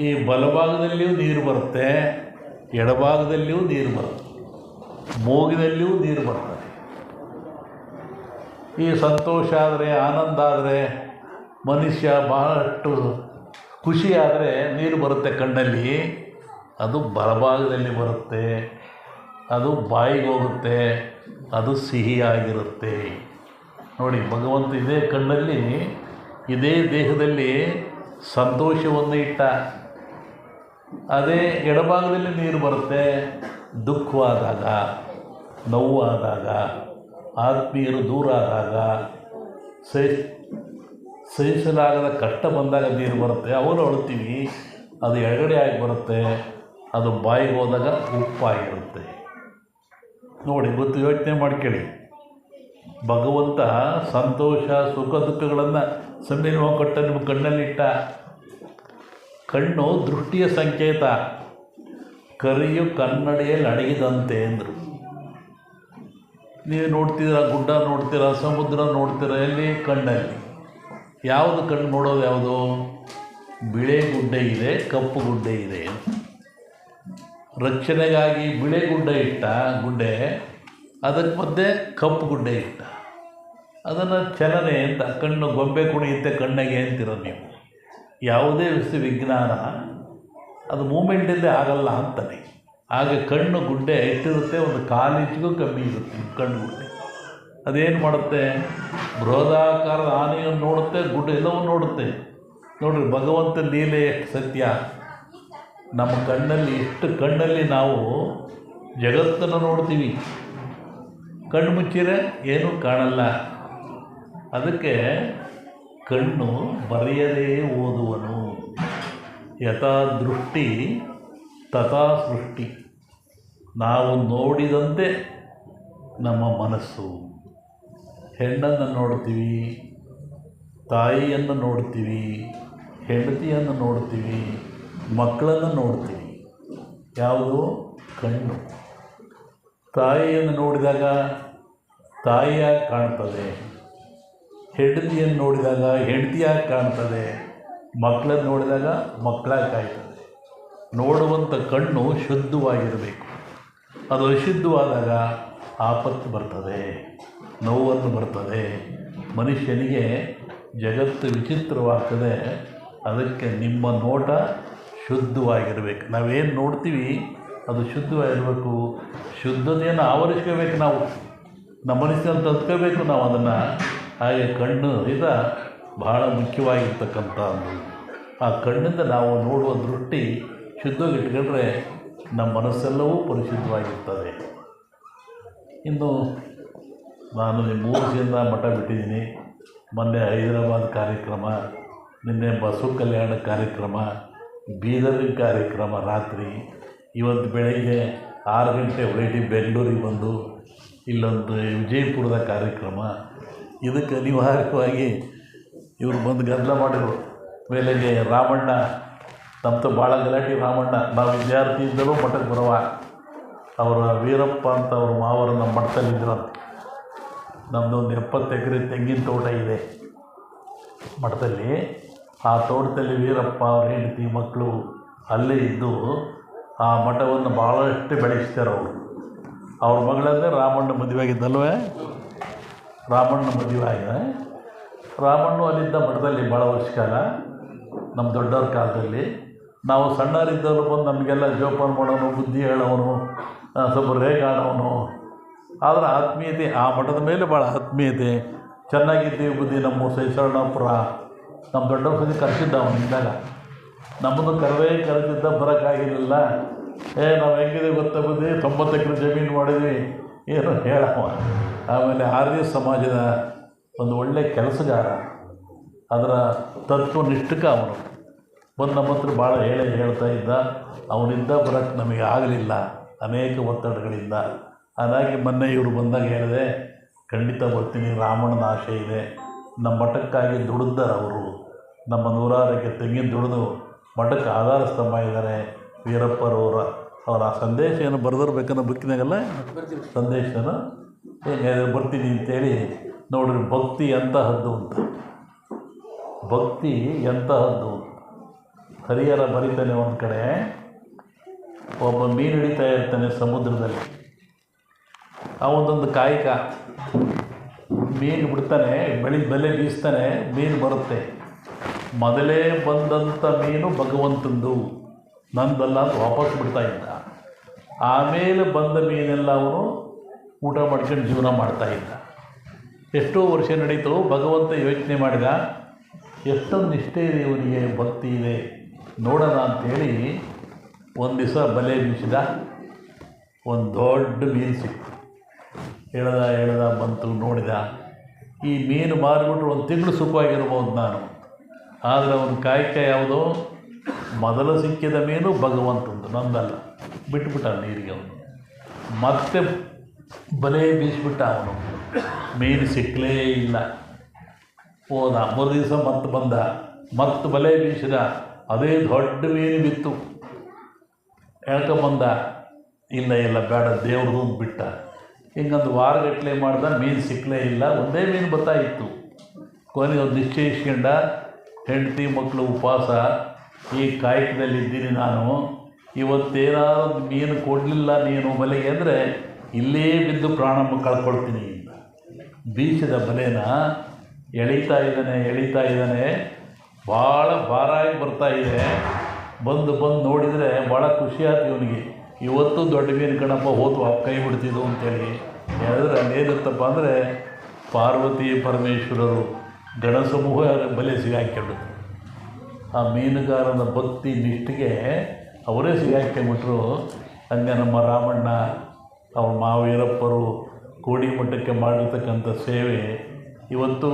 ಈ ಬಲಭಾಗದಲ್ಲಿಯೂ ನೀರು ಬರುತ್ತೆ, ಎಡಭಾಗದಲ್ಲಿಯೂ ನೀರು ಬರುತ್ತೆ, ಮೂಗಿನಲ್ಲಿಯೂ ನೀರು ಬರ್ತದೆ. ಈ ಸಂತೋಷ ಆದರೆ, ಆನಂದ ಆದರೆ, ಮನುಷ್ಯ ಬಹಳಷ್ಟು ಖುಷಿಯಾದರೆ ನೀರು ಬರುತ್ತೆ ಕಣ್ಣಲ್ಲಿ. ಅದು ಬಲಭಾಗದಲ್ಲಿ ಬರುತ್ತೆ, ಅದು ಬಾಯಿಗೆ ಹೋಗುತ್ತೆ, ಅದು ಸಿಹಿಯಾಗಿರುತ್ತೆ. ನೋಡಿ, ಭಗವಂತ ಇದೇ ಕಣ್ಣಲ್ಲಿ, ಇದೇ ದೇಹದಲ್ಲಿ ಸಂತೋಷವನ್ನು ಇಟ್ಟ. ಅದೇ ಎಡಭಾಗದಲ್ಲಿ ನೀರು ಬರುತ್ತೆ ದುಃಖವಾದಾಗ, ನೋವಾದಾಗ, ಆತ್ಮೀಯರು ದೂರ ಆದಾಗ, ಸಹಿಸಲಾಗದ ಕಷ್ಟ ಬಂದಾಗ ನೀರು ಬರುತ್ತೆ. ಅವಾಗ ಅಳ್ತೀವಿ, ಅದು ಎಡಗಡೆ ಆಗಿ ಬರುತ್ತೆ. ಅದು ಬಾಯಿಗೆ ಹೋದಾಗ ಉಪ್ಪಾಗಿರುತ್ತೆ. ನೋಡಿ, ಗೊತ್ತು, ಯೋಚನೆ ಮಾಡ್ಕೊಳ್ಳಿ. ಭಗವಂತ ಸಂತೋಷ ಸುಖ ದುಃಖಗಳನ್ನು ಸಮ್ಮಿಲವಾಗಿ ಕೊಟ್ಟ ನಿಮ್ಮ ಕಣ್ಣಲ್ಲಿಟ್ಟ. ಕಣ್ಣು ದೃಷ್ಟಿಯ ಸಂಕೇತ. ಕರಿಯು ಕನ್ನಡಿಯಲ್ಲಿ ಅಡಗಿದಂತೆ ಅಂದರು. ನೀವು ನೋಡ್ತೀರ, ಗುಡ್ಡ ನೋಡ್ತೀರ, ಸಮುದ್ರ ನೋಡ್ತೀರ, ಎಲ್ಲಿ? ಕಣ್ಣಲ್ಲಿ. ಯಾವುದು ಕಣ್ಣು ನೋಡೋದು? ಯಾವುದು? ಬಿಳೆ ಗುಡ್ಡೆ ಇದೆ, ಕಪ್ಪು ಗುಡ್ಡೆ ಇದೆ. ರಕ್ಷಣೆಗಾಗಿ ಬಿಳೆ ಗುಡ್ಡೆ ಇಟ್ಟ, ಗುಡ್ಡೆ, ಅದಕ್ಕೆ ಮಧ್ಯೆ ಕಪ್ಪು ಗುಡ್ಡೆ ಇಟ್ಟ. ಅದನ್ನು ಚಲನೆ ಅಂತ, ಕಣ್ಣು ಗೊಂಬೆ ಕುಣಿಯುತ್ತೆ ಕಣ್ಣಿಗೆ ಅಂತೀರ ನೀವು. ಯಾವುದೇ ವಿಜ್ಞಾನ ಅದು ಮೂಮೆಂಟಿಂದ ಆಗಲ್ಲ ಅಂತಾನೆ. ಹಾಗೆ ಕಣ್ಣು ಗುಡ್ಡೆ ಇಟ್ಟಿರುತ್ತೆ, ಒಂದು ಕಾಲಿಂಚಿಗೂ ಕಮ್ಮಿ ಇರುತ್ತೆ ಕಣ್ಣು ಗುಡ್ಡೆ. ಅದೇನು ಮಾಡುತ್ತೆ? ಬೃಹದಾಕಾರದ ಆನೆಯನ್ನು ನೋಡುತ್ತೆ, ಗುಡ್ಡೆ ಎಲ್ಲವೂ ನೋಡುತ್ತೆ. ನೋಡಿರಿ, ಭಗವಂತ ಲೀಲೆ ಎಷ್ಟು ಸತ್ಯ. ನಮ್ಮ ಕಣ್ಣಲ್ಲಿ, ಎಷ್ಟು ಕಣ್ಣಲ್ಲಿ ನಾವು ಜಗತ್ತನ್ನು ನೋಡ್ತೀವಿ. ಕಣ್ಣು ಮುಚ್ಚಿರೆ ಏನೂ ಕಾಣಲ್ಲ. ಅದಕ್ಕೆ ಕಣ್ಣು ಬರೆಯದೇ ಓದುವನು. ಯಥಾ ದೃಷ್ಟಿ ತಥಾ ಸೃಷ್ಟಿ. ನಾವು ನೋಡಿದಂತೆ ನಮ್ಮ ಮನಸ್ಸು. ಹೆಣ್ಣನ್ನು ನೋಡ್ತೀವಿ, ತಾಯಿಯನ್ನು ನೋಡ್ತೀವಿ, ಹೆಂಡತಿಯನ್ನು ನೋಡ್ತೀವಿ, ಮಕ್ಕಳನ್ನು ನೋಡ್ತೀವಿ. ಯಾವುದು? ಕಣ್ಣು. ತಾಯಿಯನ್ನು ನೋಡಿದಾಗ ತಾಯಿಯಾಗಿ ಕಾಣ್ತದೆ, ಹೆಂಡತಿಯನ್ನು ನೋಡಿದಾಗ ಹೆಂಡತಿಯಾಗಿ ಕಾಣ್ತದೆ, ಮಕ್ಕಳನ್ನು ನೋಡಿದಾಗ ಮಕ್ಕಳಾಗಿ ಕಾಯ್ತದೆ. ನೋಡುವಂಥ ಕಣ್ಣು ಶುದ್ಧವಾಗಿರಬೇಕು. ಅದು ಅಶುದ್ಧವಾದಾಗ ಆಪತ್ತು ಬರ್ತದೆ, ನೋವನ್ನು ಬರ್ತದೆ. ಮನುಷ್ಯನಿಗೆ ಜಗತ್ತು ವಿಚಿತ್ರವಾಗ್ತದೆ. ಅದಕ್ಕೆ ನಿಮ್ಮ ನೋಟ ಶುದ್ಧವಾಗಿರಬೇಕು. ನಾವೇನು ನೋಡ್ತೀವಿ ಅದು ಶುದ್ಧವಾಗಿರಬೇಕು. ಶುದ್ಧತೆಯನ್ನು ಆವರಿಸ್ಕೋಬೇಕು. ನಾವು ನಮ್ಮ ಮನಸ್ಸನ್ನು ತದ್ಕೋಬೇಕು ನಾವು ಅದನ್ನು. ಹಾಗೆ ಕಣ್ಣು ಬಹಳ ಮುಖ್ಯವಾಗಿರ್ತಕ್ಕಂಥದ್ದು. ಆ ಕಣ್ಣಿಂದ ನಾವು ನೋಡುವ ದೃಷ್ಟಿ ಶುದ್ಧವಾಗಿಟ್ಕೊಂಡ್ರೆ ನಮ್ಮ ಮನಸ್ಸೆಲ್ಲವೂ ಪರಿಶುದ್ಧವಾಗಿರ್ತದೆ. ಇನ್ನು ನಾನು 3 ದಿನದಿಂದ ಮಠ ಬಿಟ್ಟಿದ್ದೀನಿ. ಮೊನ್ನೆ ಹೈದರಾಬಾದ್ ಕಾರ್ಯಕ್ರಮ, ನಿನ್ನೆ ಬಸವ ಕಲ್ಯಾಣ ಕಾರ್ಯಕ್ರಮ, ಬೀದರಿನ ಕಾರ್ಯಕ್ರಮ ರಾತ್ರಿ, ಇವತ್ತು ಬೆಳಗ್ಗೆ 6 ಗಂಟೆ ಫ್ಲೈಟಿಗೆ ಬೆಂಗಳೂರಿಗೆ ಬಂದು ಇಲ್ಲೊಂದು ವಿಜಯಪುರದ ಕಾರ್ಯಕ್ರಮ. ಇದಕ್ಕೆ ಅನಿವಾರ್ಯವಾಗಿ ಇವರು ಬಂದು ಗದ್ದಲ ಮಾಡಿದರು. ಮೇಲೆಗೆ ರಾಮಣ್ಣ, ತಮ್ಮದು ಭಾಳ ಗಲಾಟೆ. ರಾಮಣ್ಣ ನಾವು ವಿದ್ಯಾರ್ಥಿ ಇದ್ದರೂ ಮಠಕ್ಕೆ ಬರುವ, ಅವರ ವೀರಪ್ಪ ಅಂತ ಅವ್ರ ಮಾವರು ನಮ್ಮ ಮಠದಲ್ಲಿದ್ದರಂತೆ. ನಮ್ಮದೊಂದು 70 ಎಕರೆ ತೆಂಗಿನ ತೋಟ ಇದೆ ಮಠದಲ್ಲಿ. ಆ ತೋಟದಲ್ಲಿ ವೀರಪ್ಪ, ಅವ್ರ ಹೆಂಡತಿ, ಮಕ್ಕಳು ಅಲ್ಲೇ ಇದ್ದು ಆ ಮಠವನ್ನು ಭಾಳಷ್ಟು ಬೆಳೆಸ್ತಾರೆ ಅವರು. ಅವ್ರ ಮಗಳಲ್ಲೇ ರಾಮಣ್ಣ ಮದುವೆ ಆಗಿದ್ದಲ್ವೇ, ರಾಮಣ್ಣ ಮದುವೆ ಆಗಿದೆ. ರಾಮಣ್ಣ ಅಲ್ಲಿದ್ದ ಮಠದಲ್ಲಿ ಭಾಳ ವರ್ಷ ಕಾಲ, ನಮ್ಮ ದೊಡ್ಡವ್ರ ಕಾಲದಲ್ಲಿ. ನಾವು ಸಣ್ಣವರಿದ್ದವರು ಬಂದು ನಮಗೆಲ್ಲ ಜೋಪಾನ ಮಾಡೋನು, ಬುದ್ಧಿ ಹೇಳೋನು, ಸ್ವಲ್ಪ ರೇಗಾಡೋನು. ಆದರೆ ಆತ್ಮೀಯತೆ ಆ ಮಠದ ಮೇಲೆ ಭಾಳ ಆತ್ಮೀಯತೆ. ಚೆನ್ನಾಗಿದ್ದೀವಿ ಬುದ್ಧಿ. ನಮ್ಮ ಶರಣಪುರ ನಮ್ಮ ದೊಡ್ಡವ್ರ ಸತಿ ಕರೆಸಿದ್ದ ಅವನಿದ್ದಾಗ. ನಮ್ಮನ್ನು ಕರೆದಿದ್ದ ಬರೋಕ್ಕಾಗಿರಲಿಲ್ಲ. ನಾವು ಹೆಂಗಿದೆ ಗೊತ್ತಾ ಬುದ್ಧಿ, 90 ಎಕರೆ ಜಮೀನು ಮಾಡಿದ್ವಿ, ಏನು ಹೇಳವ. ಆಮೇಲೆ ಆರ್ಯ ಸಮಾಜದ ಒಂದು ಒಳ್ಳೆಯ ಕೆಲಸಗಾರ, ಅದರ ತತ್ವನಿಷ್ಠಕ ಅವನು. ಬಂದು ನಮ್ಮ ಹತ್ರ ಭಾಳ ಹೇಳ್ತಾ ಇದ್ದ. ಅವನಿಂದ ಬರೋಕ್ಕೆ ನಮಗೆ ಆಗಲಿಲ್ಲ, ಅನೇಕ ಒತ್ತಡಗಳಿಂದ. ಹಾಗಾಗಿ ಮೊನ್ನೆ ಇವರು ಬಂದಾಗ ಹೇಳಿದೆ, ಖಂಡಿತ ಬರ್ತೀನಿ, ರಾಮಣ್ಣನ ಆಶೆ ಇದೆ. ನಮ್ಮ ಮಠಕ್ಕಾಗಿ ದುಡಿದಾರೆ ಅವರು. ನಮ್ಮ 106 ಎಕರೆ ತೆಂಗಿನ ದುಡಿದು ಮಠಕ್ಕೆ ಆಧಾರ ಸ್ತಂಭ ಇದ್ದಾರೆ ವೀರಪ್ಪರವರ. ಅವರ ಆ ಸಂದೇಶ ಏನು ಬರೆದಿರ್ಬೇಕನ್ನೋ ಬುಕ್ಕಿನಾಗಲ್ಲ ಸಂದೇಶನ ಹೇಗೆ ಬರ್ತೀನಿ ಅಂತೇಳಿ. ನೋಡ್ರಿ, ಭಕ್ತಿ ಎಂತಹದ್ದು ಅಂತ, ಭಕ್ತಿ ಎಂತಹದ್ದು. ಹರಿಹರ ಬರೀತಾನೆ, ಒಂದು ಕಡೆ ಒಬ್ಬ ಮೀನು ಹಿಡಿತಾ ಇರ್ತಾನೆ ಸಮುದ್ರದಲ್ಲಿ. ಅವನದೊಂದು ಕಾಯಕ, ಮೀನು ಬಿಡ್ತಾನೆ, ಬಲೆ ಬೀಸ್ತಾನೆ, ಮೀನು ಬರುತ್ತೆ. ಮೊದಲೇ ಬಂದಂಥ ಮೀನು ಭಗವಂತಂದು, ನಂದಲ್ಲ ಅಂತ ವಾಪಸ್ ಬಿಡ್ತಾ ಇದ್ದ. ಆಮೇಲೆ ಬಂದ ಮೀನೆಲ್ಲ ಅವನು ಊಟ ಮಾಡ್ಕೊಂಡು ಜೀವನ ಮಾಡ್ತಾಯಿದ್ದ. ಎಷ್ಟೋ ವರ್ಷ ನಡೀತು. ಭಗವಂತ ಯೋಚನೆ ಮಾಡಿದ, ಎಷ್ಟೊಂದು ನಿಷ್ಠೆ ಇದೆ ಇವನಿಗೆ, ಭಕ್ತಿ ಇದೆ, ನೋಡೋಣ ಅಂಥೇಳಿ ಒಂದು ದಿವಸ ಬಲೆ ಬೀಸಿದ. ಒಂದು ದೊಡ್ಡ ಮೀನು ಸಿಕ್ತು. ಹೇಳ್ದ ಬಂತು, ನೋಡಿದ. ಈ ಮೀನು ಮಾರಿಬಿಟ್ರೆ 1 ತಿಂಗಳು ಸುಖವಾಗಿರ್ಬೋದು ನಾನು. ಆದರೆ ಅವನ ಕಾಯಕ ಯಾವುದು? ಮೊದಲು ಸಿಕ್ಕಿದ ಮೀನು ಭಗವಂತಂದು, ನಂದಲ್ಲ. ಬಿಟ್ಬಿಟ್ಟ ನೀರಿಗೆ ಅವನು. ಮತ್ತೆ ಬಲೆ ಬೀಸಿಬಿಟ್ಟ ಅವನು. ಮೀನು ಸಿಕ್ಕಲೇ ಇಲ್ಲ. ಹೋದ. 3 ದಿವಸ ಮತ್ತೆ ಬಂದ, ಮತ್ತೆ ಬಲೆ ಬೀಸಿದ. ಅದೇ ದೊಡ್ಡ ಮೀನು ಬಿತ್ತು. ಹೇಳ್ಕೊಂಬಂದ. ಇಲ್ಲ ಬೇಡ, ದೇವ್ರದ್ದು ಅಂತ ಬಿಟ್ಟ. ಹಿಂಗೊಂದು ವಾರಗಟ್ಟಲೆ ಮಾಡ್ದ, ಮೀನು ಸಿಕ್ಕಲೇ ಇಲ್ಲ. ಒಂದೇ ಮೀನು ಬರ್ತಾಯಿತ್ತು. ಕೊನೆಗೆ ಒಂದು ನಿಶ್ಚಯಿಸ್ಕೊಂಡ, ಹೆಂಡತಿ ಮಕ್ಕಳು ಉಪವಾಸ, ಈ ಕಾಯಕದಲ್ಲಿದ್ದೀನಿ ನಾನು, ಇವತ್ತೇನಾದ್ರು ಮೀನು ಕೊಡಲಿಲ್ಲ ನೀನು ಬಲೆಗೆ ಅಂದರೆ ಇಲ್ಲೇ ಬಿದ್ದು ಪ್ರಾಣ ಕಳ್ಕೊಳ್ತೀನಿ ಅಂತ ಬೀಸಿದ ಬಲೆನ ಎಳೀತಾ ಇದ್ದಾನೆ. ಭಾಳ ಭಾರಾಗಿ ಬರ್ತಾಯಿದೆ. ಬಂದು ನೋಡಿದರೆ ಭಾಳ ಖುಷಿಯಾಯ್ತು ಇವನಿಗೆ. ಇವತ್ತು ದೊಡ್ಡ ಮೀನು ಕಣಪ್ಪ, ಹೋತು ಕೈ ಬಿಡ್ತಿದ್ದು ಅಂತೇಳಿ ಹೇಳಿದ್ರೆ ಅಲ್ಲೇನಿರುತ್ತಪ್ಪ ಅಂದರೆ ಪಾರ್ವತಿ ಪರಮೇಶ್ವರರು ಗಣಸಮೂಹ ಬಲೆ ಸಿಗಾಕ್ಕೊಂಡ್ರು. ಆ ಮೀನುಗಾರನ ಭಕ್ತಿ ನಿಷ್ಠೆಗೆ ಅವರೇ ಸಿಗಾಕ್ಕೊಂಡ್ಬಿಟ್ರು. ಹಂಗೆ ನಮ್ಮ ರಾಮಣ್ಣ, ಅವ್ರ ಮಾವೀರಪ್ಪರು ಕೋಡಿ ಮಠಕ್ಕೆ ಮಾಡಿರ್ತಕ್ಕಂಥ ಸೇವೆ ಇವತ್ತು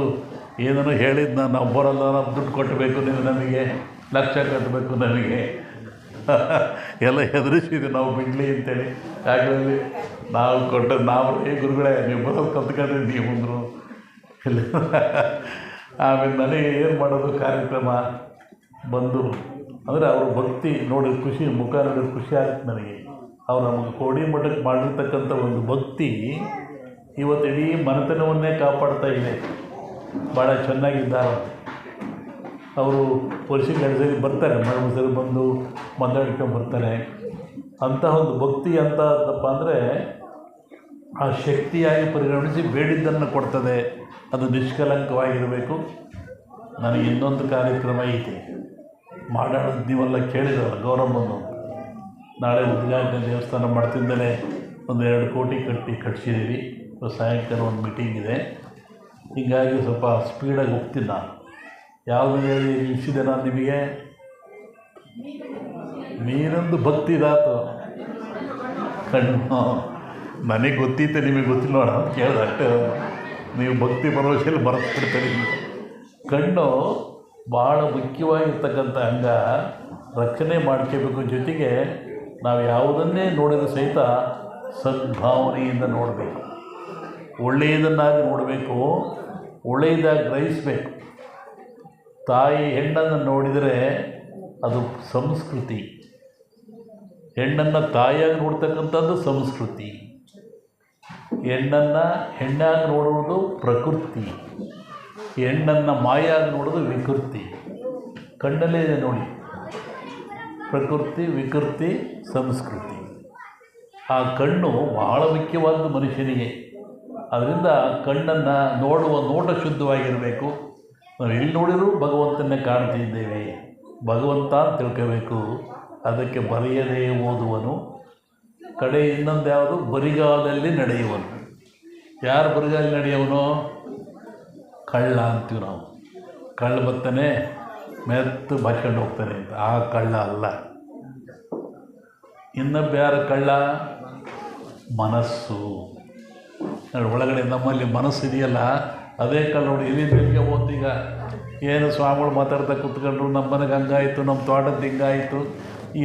ಏನೋ ಹೇಳಿದ್ನ, ನಾವು ಬರೋಲ್ಲ, ನಾವು ದುಡ್ಡು ಕೊಟ್ಟಬೇಕು, ನೀವು ನಮಗೆ ಲಕ್ಷ ಕಟ್ಟಬೇಕು, ನಮಗೆ ಎಲ್ಲ ಹೆದರಿಸಿದ್ವಿ ನಾವು ಬಿಡಲಿ ಅಂತೇಳಿ. ಯಾಕಂದರೆ ನಾವು ಕೊಟ್ಟದ್ದು ನಾವು ಗುರುಗಳೇ, ನೀವು ಬರೋದು ಕಲ್ತ್ಕೊಂಡ್ರೆ ನೀವು ಅಂದರು. ಇಲ್ಲ ಆಮೇಲೆ ನನಗೆ ಏನು ಮಾಡೋದು ಕಾರ್ಯಕ್ರಮ ಬಂದು ಅಂದರೆ ಅವ್ರ ಭಕ್ತಿ ನೋಡಿ ಖುಷಿ, ಮುಖ ನೋಡಿ ಖುಷಿ ಆಗುತ್ತೆ ನನಗೆ. ಅವ್ರು ನಮಗೆ ಕೋಡಿ ಮಠಕ್ಕೆ ಮಾಡಿರ್ತಕ್ಕಂಥ ಒಂದು ಭಕ್ತಿ ಇವತ್ತು ಇಡೀ ಮನೆತನವನ್ನೇ ಕಾಪಾಡ್ತಾ ಇದೆ. ಭಾಳ ಚೆನ್ನಾಗಿದ್ದಾರೆ ಅವರು. ವರ್ಷಕ್ಕೆ 2 ಸರಿ ಬರ್ತಾರೆ, ಮಳೆ ಸರಿ ಬಂದು ಮಾತಾಡ್ಕೊಂಡು ಬರ್ತಾರೆ. ಅಂತಹ ಒಂದು ಭಕ್ತಿ ಅಂತಪ್ಪ ಅಂದರೆ ಆ ಶಕ್ತಿಯಾಗಿ ಪರಿಗಣಿಸಿ ಬೇಡಿದ್ದನ್ನು ಕೊಡ್ತದೆ. ಅದು ನಿಷ್ಕಲಂಕವಾಗಿರಬೇಕು. ನನಗೆ ಇನ್ನೊಂದು ಕಾರ್ಯಕ್ರಮ ಐತೆ, ಮಾಡಾಡೋದು ನೀವೆಲ್ಲ ಕೇಳಿದ್ರಲ್ಲ, ಗೌರಮ್ಮನ್ನು. ನಾಳೆ ಉದ್ಘಾಟನೆ ದೇವಸ್ಥಾನ ಮಾಡ್ತಿದ್ದಲೇ 1-2 ಕೋಟಿ ಕಟ್ಟಿಸಿದ್ದೀವಿ. ಸಾಯಂಕಾಲ ಒಂದು ಮೀಟಿಂಗ್ ಇದೆ. ಹೀಗಾಗಿ ಸ್ವಲ್ಪ ಸ್ಪೀಡಾಗಿ ಹೋಗ್ತೀನಿ ನಾನು. ಯಾವುದು ಹೇಳಿ ನಿಲ್ಲಿಸಿದೆ ನಾನು ನಿಮಗೆ? ಮೀನೊಂದು ಭಕ್ತಿ ಇದಾತು. ಕಣ್ಣು ನನಗೆ ಗೊತ್ತಿತ್ತೆ, ನಿಮಗೆ ಗೊತ್ತಿಲ್ಲ ನೋಡ ಅಂತ ಕೇಳಿದೆ ಅಷ್ಟೇ. ನೀವು ಭಕ್ತಿ ಭರವಸೆಯಲ್ಲಿ ಬರೆಸ್ಬಿಡ್ತೀರಿ. ಕಣ್ಣು ಭಾಳ ಮುಖ್ಯವಾಗಿರ್ತಕ್ಕಂಥ ಅಂಗ, ರಕ್ಷಣೆ ಮಾಡ್ಕೋಬೇಕು. ಜೊತೆಗೆ ನಾವು ಯಾವುದನ್ನೇ ನೋಡಿದರೂ ಸಹಿತ ಸದ್ಭಾವನೆಯಿಂದ ನೋಡಬೇಕು, ಒಳ್ಳೆಯದನ್ನಾಗಿ ನೋಡಬೇಕು, ಒಳ್ಳೆಯದಾಗಿ ಗ್ರಹಿಸಬೇಕು. ತಾಯಿ ಹೆಣ್ಣನ್ನು ನೋಡಿದರೆ ಅದು ಸಂಸ್ಕೃತಿ. ಹೆಣ್ಣನ್ನು ತಾಯಿಯಾಗಿ ನೋಡ್ತಕ್ಕಂಥದ್ದು ಸಂಸ್ಕೃತಿ. ಹೆಣ್ಣನ್ನು ಹೆಣ್ಣಾಗಿ ನೋಡುವುದು ಪ್ರಕೃತಿ. ಹೆಣ್ಣನ್ನು ಮಾಯಾಗಿ ನೋಡೋದು ವಿಕೃತಿ. ಕಣ್ಣಲ್ಲೇ ಇದೆ ನೋಡಿ, ಪ್ರಕೃತಿ, ವಿಕೃತಿ, ಸಂಸ್ಕೃತಿ. ಆ ಕಣ್ಣು ಬಹಳ ಮುಖ್ಯವಾದ ಮನುಷ್ಯನಿಗೆ. ಅದರಿಂದ ಕಣ್ಣನ್ನು ನೋಡುವ ನೋಟ ಶುದ್ಧವಾಗಿರಬೇಕು. ನಾವು ಎಲ್ಲಿ ನೋಡಿದರೂ ಭಗವಂತನೇ ಕಾಣ್ತಿದ್ದೇವೆ, ಭಗವಂತ ಅಂತ ತಿಳ್ಕೋಬೇಕು. ಅದಕ್ಕೆ ಬರೆಯದೇ ಓದುವನು, ಕಡೆ ಇನ್ನೊಂದು ಯಾವುದು ಬರಿಗಾಲಲ್ಲಿ ನಡೆಯುವನು. ಯಾರು ಬರಿಗಾಲಲ್ಲಿ ನಡೆಯುವನು? ಕಳ್ಳ ಅಂತೀವಿ ನಾವು. ಕಳ್ಳ ಬರ್ತಾನೆ ಮೆತ್ತು ಬಾಚ್ಕೊಂಡು ಹೋಗ್ತಾನೆ ಅಂತ, ಆ ಕಳ್ಳ ಅಲ್ಲ. ಇನ್ನೊಬ್ಬ ಯಾರು ಕಳ್ಳ? ಮನಸ್ಸು. ಒಳಗಡೆ ನಮ್ಮಲ್ಲಿ ಮನಸ್ಸು ಇದೆಯಲ್ಲ, ಅದೇ ಕಳ್ಳ. ನೋಡಿ ಇಲ್ಲಿ ಬೆಳಿಗ್ಗೆ ಓದ್ತೀಗ ಏನು ಸ್ವಾಮಿಗಳು ಮಾತಾಡ್ತಾ ಕೂತ್ಕೊಂಡ್ರು, ನಮ್ಮ ಮನೆಗೆ ಹಂಗಾಯಿತು, ನಮ್ಮ ತೋಟದ ಹಿಂಗಾಯಿತು,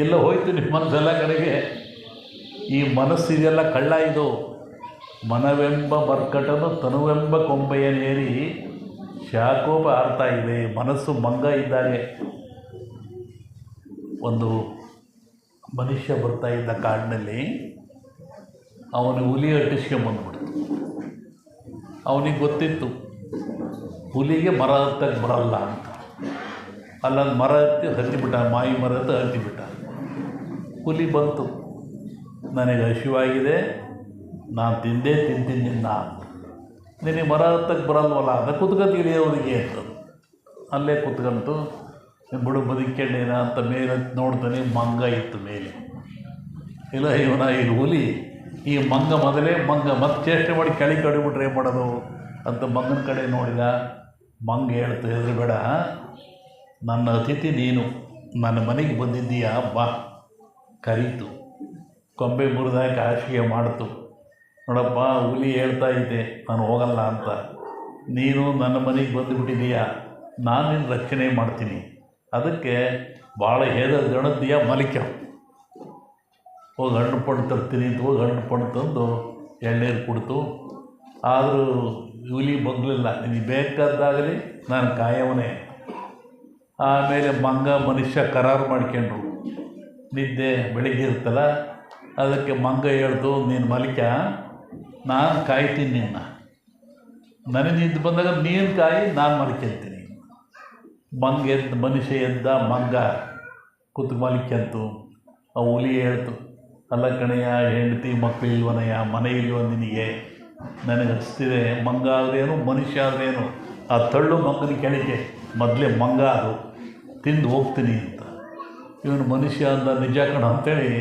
ಎಲ್ಲ ಹೋಯ್ತು ನಿಮ್ಮ ಮನಸ್ಸೆಲ್ಲ ಕಡೆಗೆ. ಈ ಮನಸ್ಸು ಇದೆಯಲ್ಲ ಕಳ್ಳ. ಇದು ಮನವೆಂಬ ಮರ್ಕಟನು ತನುವೆಂಬ ಕೊಂಬೆಯನೇರಿ ಶಾಕೋಪ ಆರ್ತಾ ಇದೆ. ಮನಸ್ಸು ಮಂಗ ಇದ್ದಾಗೆ. ಒಂದು ಮನುಷ್ಯ ಬರ್ತಾ ಇದ್ದ ಕಾಡಿನಲ್ಲಿ, ಅವನು ಹುಲಿ ಅಟ್ಟಿಸ್ಕೊಂಬಂದ್ಬಿಡ್ತು. ಅವನಿಗೆ ಗೊತ್ತಿತ್ತು ಹುಲಿಗೆ ಮರ ಹತ್ತಕ್ಕೆ ಬರಲ್ಲ ಅಂತ. ಅಲ್ಲೊಂದು ಮರ ಹತ್ತಿ ಹತ್ತಿಬಿಟ್ಟ, ಮಾಯಿ ಮರ ಹತ್ತಿ ಹತ್ತಿಬಿಟ್ಟ. ಹುಲಿ ಬಂತು, ನನಗೆ ಹಸಿವಾಗಿದೆ, ನಾನು ತಿಂತೀನಿ ನಿನ್ನ. ನಿನಗೆ ಮರ ಹತ್ತಕ್ಕೆ ಬರಲ್ವಲ್ಲ, ಅದ ಕುತ್ಕೊತೀರಿ ಅವನಿಗೆ ಅಂತ. ಅಲ್ಲೇ ಕುತ್ಕೊಂತು, ಬಿಡು ಬದುಕೇಣ ಅಂತ ಮೇಲೆ ನೋಡ್ತಾನೆ, ಮಂಗ ಇತ್ತು ಮೇಲೆ. ಇಲ್ಲ ಇವನ ಈ ಹುಲಿ, ಈ ಮಂಗ ಮೊದಲೇ ಮಂಗ ಮತ್ತೆ ಚೇಷ್ಟೆ ಮಾಡಿ ಕೆಳಗೆ ಕಡಿಬಿಟ್ರೆ ಏನು ಮಾಡೋದು ಅಂತ ಮಂಗನ ಕಡೆ ನೋಡಿದ. ಮಂಗ ಹೇಳ್ತು, ಹೆದರಬೇಡ, ನನ್ನ ಅತಿಥಿ ನೀನು, ನನ್ನ ಮನೆಗೆ ಬಂದಿದ್ದೀಯಾ, ಬಾ. ಕರೀತು, ಕೊಂಬೆ ಮುರಿದಾಕಿ ಹಾಸಿಗೆ ಮಾಡ್ತು. ನೋಡಪ್ಪ, ಹುಲಿ ಹೇಳ್ತಾ ಇದ್ದೆ ನಾನು ಹೋಗಲ್ಲ ಅಂತ, ನೀನು ನನ್ನ ಮನೆಗೆ ಬಂದುಬಿಟ್ಟಿದ್ದೀಯಾ, ನಾನು ನಿನ್ನ ರಕ್ಷಣೆ ಮಾಡ್ತೀನಿ. ಅದಕ್ಕೆ ಭಾಳ ಗಣದ್ದೀಯ ಮಲಿಕ, ಹೋಗಿ ಹಣ್ಣು ಪಣ್ಣು ತರ್ತೀನಿ ಅಂತ ಹೋಗಿ ಹಣ್ಣು ಪಣ್ಣು ತಂದು ಎಳ್ನೀರು ಕುಡ್ತು. ಆದರೂ ಹುಲಿ ಬಗ್ಲಿಲ್ಲ. ನಿನಗೆ ಬೇಕಾದಾಗಲಿ ನಾನು ಕಾಯವನೇ. ಆಮೇಲೆ ಮಂಗ ಮನುಷ್ಯ ಕರಾರು ಮಾಡ್ಕೊಂಡ್ರು. ನಿದ್ದೆ ಬೆಳಿಗ್ಗೆ ಇರುತ್ತಲ್ಲ, ಅದಕ್ಕೆ ಮಂಗ ಹೇಳ್ತು, ನೀನು ಮಲಿಕ, ನಾನು ಕಾಯ್ತೀನಿ ನಿನ್ನ, ನನಗೆ ನಿದ್ದು ಬಂದಾಗ ನೀನು ಕಾಯಿ, ನಾನು ಮಲ್ಕೊಂತೀನಿ. ಮಂಗ ಎದ್ದು ಮನುಷ್ಯ ಎದ್ದ, ಮಂಗ ಕೂತು ಮಲ್ಕೊಂತು. ಆ ಹುಲಿ ಹೇಳ್ತು, ಅಲ್ಲ ಕಣಯ್ಯ, ಹೆಂಡತಿ ಮಕ್ಕಳು ಇಲ್ವನಯ್ಯ, ಮನೆ ಇಲ್ವ ನಿನಗೆ, ನನಗೆ ಹಸ್ತಿದೆ. ಮಂಗ ಆದ್ರೇನು ಮನುಷ್ಯ ಆದ್ರೇನು, ಆ ತಳ್ಳು ಮಂಗನ ಕೆಳಗೆ ಮೊದಲೇ ಮಂಗ ಅದು, ತಿಂದು ಹೋಗ್ತೀನಿ ಅಂತ. ಇವನು ಮನುಷ್ಯ ಅಂದ, ನಿಜ ಕಣ ಅಂತೇಳಿ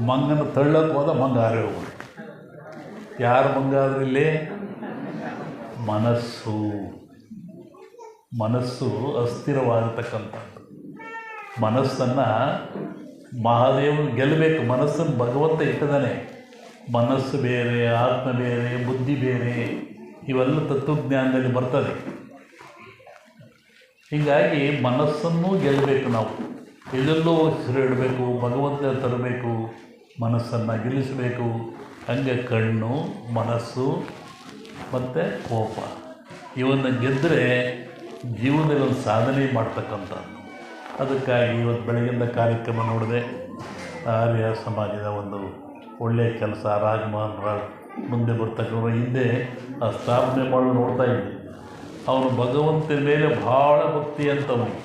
ಮಂಗನ ತಳ್ಳಕ್ಕೆ ಹೋದ. ಮಂಗ ಹಾರೇ ಹೋಗ್ಬಿಟ್ಟು. ಯಾರು ಮಂಗ ಆದ್ರೆ ಇಲ್ಲಿ? ಮನಸ್ಸು. ಮನಸ್ಸು ಅಸ್ಥಿರವಾಗಿರ್ತಕ್ಕಂಥದ್ದು. ಮನಸ್ಸನ್ನು ಮಹಾದೇವನು ಗೆಲ್ಲಬೇಕು. ಮನಸ್ಸನ್ನು ಭಗವಂತ ಇಟ್ಟಿದ್ದಾನೆ. ಮನಸ್ಸು ಬೇರೆ, ಆತ್ಮ ಬೇರೆ, ಬುದ್ಧಿ ಬೇರೆ, ಇವೆಲ್ಲ ತತ್ವಜ್ಞಾನದಲ್ಲಿ ಬರ್ತದೆ. ಹೀಗಾಗಿ ಮನಸ್ಸನ್ನು ಗೆಲ್ಲಬೇಕು ನಾವು. ಎಲ್ಲೆಲ್ಲೋ ಇಡಬೇಕು, ಭಗವಂತ ತರಬೇಕು, ಮನಸ್ಸನ್ನು ಗೆಲ್ಲಿಸಬೇಕು. ಹಂಗೆ ಕಣ್ಣು, ಮನಸ್ಸು ಮತ್ತು ಕೋಪ ಇವನ್ನು ಗೆದ್ದರೆ ಜೀವನದಲ್ಲಿ ಒಂದು ಸಾಧನೆ ಮಾಡ್ತಕ್ಕಂಥದ್ದು. ಅದಕ್ಕಾಗಿ ಇವತ್ತು ಬೆಳಗಿಂದ ಕಾರ್ಯಕ್ರಮ ನೋಡಿದೆ. ಆರ್ಯ ಸಮಾಜದ ಒಂದು ಒಳ್ಳೆಯ ಕೆಲಸ. ರಾಜಮೋಹನ್ ಮುಂದೆ ಬರ್ತಕ್ಕಂಥ ಹಿಂದೆ ಆ ಸ್ಥಾಪನೆ ಮಾಡಲು ನೋಡ್ತಾ ಇದ್ದೆ. ಅವನು ಭಗವಂತನ ಮೇಲೆ ಭಾಳ ಭಕ್ತಿ ಅಂತವನು.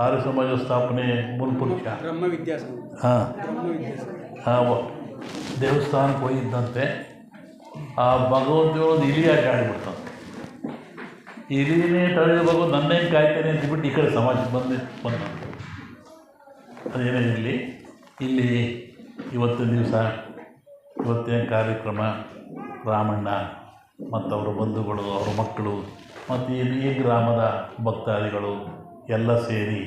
ಆರ್ಯ ಸಮಾಜ ಸ್ಥಾಪನೆ ಮೂಲ ಪುರುಷ. ಹಾಂ, ದೇವಸ್ಥಾನಕ್ಕೆ ಹೋಗಿದ್ದಂತೆ. ಆ ಭಗವಂತನ ಒಂದು ಇಲಿ ಆಟ ಆಡಿಬಿಡ್ತಾನೆ. ಇಲಿನೇ ತಡೆದ ಭಗವಂತ ನನ್ನೇನು ಕಾಯ್ತೇನೆ ಅಂತಬಿಟ್ಟು ಈ ಕಡೆ ಸಮಾಜಕ್ಕೆ ಬಂದ. ಅದೇನೇ ಇರಲಿ, ಇಲ್ಲಿ ಇವತ್ತಿನ ದಿವಸ ಇವತ್ತಿನ ಕಾರ್ಯಕ್ರಮ ರಾಮಣ್ಣ ಮತ್ತು ಅವರ ಬಂಧುಗಳು, ಅವರ ಮಕ್ಕಳು ಮತ್ತು ಈ ಗ್ರಾಮದ ಭಕ್ತಾದಿಗಳು ಎಲ್ಲ ಸೇರಿ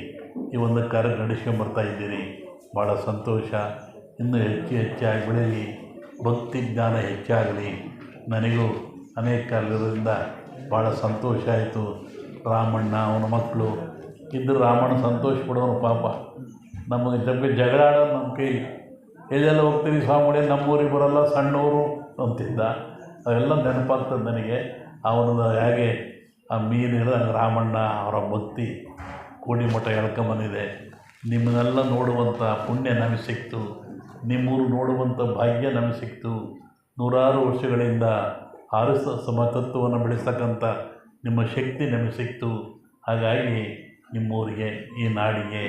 ಈ ಒಂದು ಕಾರ್ಯ ನಡೆಸ್ಕೊಂಬರ್ತಾ ಇದ್ದೀರಿ. ಭಾಳ ಸಂತೋಷ. ಇನ್ನೂ ಹೆಚ್ಚಾಗಿ ಬೆಳೀಲಿ, ಭಕ್ತಿ ಜ್ಞಾನ ಹೆಚ್ಚಾಗಲಿ. ನನಗೂ ಅನೇಕ ಕಾಲದಿಂದ ಭಾಳ ಸಂತೋಷ ಆಯಿತು. ರಾಮಣ್ಣ ಅವನ ಮಕ್ಕಳು ಇದ್ದರು. ರಾಮಣ್ಣ ಸಂತೋಷ ಪಡೋನು ಪಾಪ. ನಮಗೆ ಜಗಳ ಆಡೋದು ನಮ್ಮ ಕೈಲಿ. ಎಲ್ಲೆಲ್ಲ ಹೋಗ್ತೀವಿ ಸ್ವಾಮಿಗಳೇ, ನಮ್ಮೂರಿಗೆ ಬರೋಲ್ಲ, ಸಣ್ಣವರು ಅಂತಿದ್ದ. ಅವೆಲ್ಲ ನೆನಪಾಗ್ತದೆ ನನಗೆ. ಅವನದು ಹೇಗೆ ಆ ಮೀನಿರೋ ರಾಮಣ್ಣ ಅವರ ಭಕ್ತಿ ಕೋಡಿಮಠ ಎಳ್ಕೊಂಬಂದಿದೆ. ನಿಮ್ಮನ್ನೆಲ್ಲ ನೋಡುವಂಥ ಪುಣ್ಯ ನಮಗೆ ಸಿಕ್ತು, ನಿಮ್ಮೂರು ನೋಡುವಂಥ ಭಾಗ್ಯ ನಮಗೆ ಸಿಕ್ತು. ನೂರಾರು ವರ್ಷಗಳಿಂದ ತತ್ವವನ್ನು ಬೆಳೆಸ್ತಕ್ಕಂಥ ನಿಮ್ಮ ಶಕ್ತಿ ನಮಗೆ ಸಿಕ್ತು. ಹಾಗಾಗಿ ನಿಮ್ಮೂರಿಗೆ, ಈ ನಾಡಿಗೆ,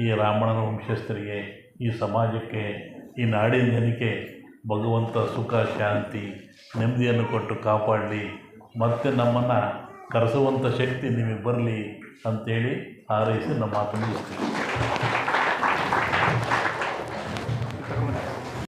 ಈ ರಾಮಣ್ಣನ ವಂಶಸ್ಥರಿಗೆ, ಈ ಸಮಾಜಕ್ಕೆ ಈ ನಾಡಿನ ಜನಕ್ಕೆ ಭಗವಂತ ಸುಖ ಶಾಂತಿ ನೆಮ್ಮದಿಯನ್ನು ಕೊಟ್ಟು ಕಾಪಾಡಲಿ, ಮತ್ತು ನಮ್ಮನ್ನು ಕರೆಸುವಂಥ ಶಕ್ತಿ ನಿಮಗೆ ಬರಲಿ ಅಂಥೇಳಿ ಹಾರೈಸಿ ನಮ್ಮ ಮಾತನ್ನು ಮುಗಿಸ್ತೀವಿ.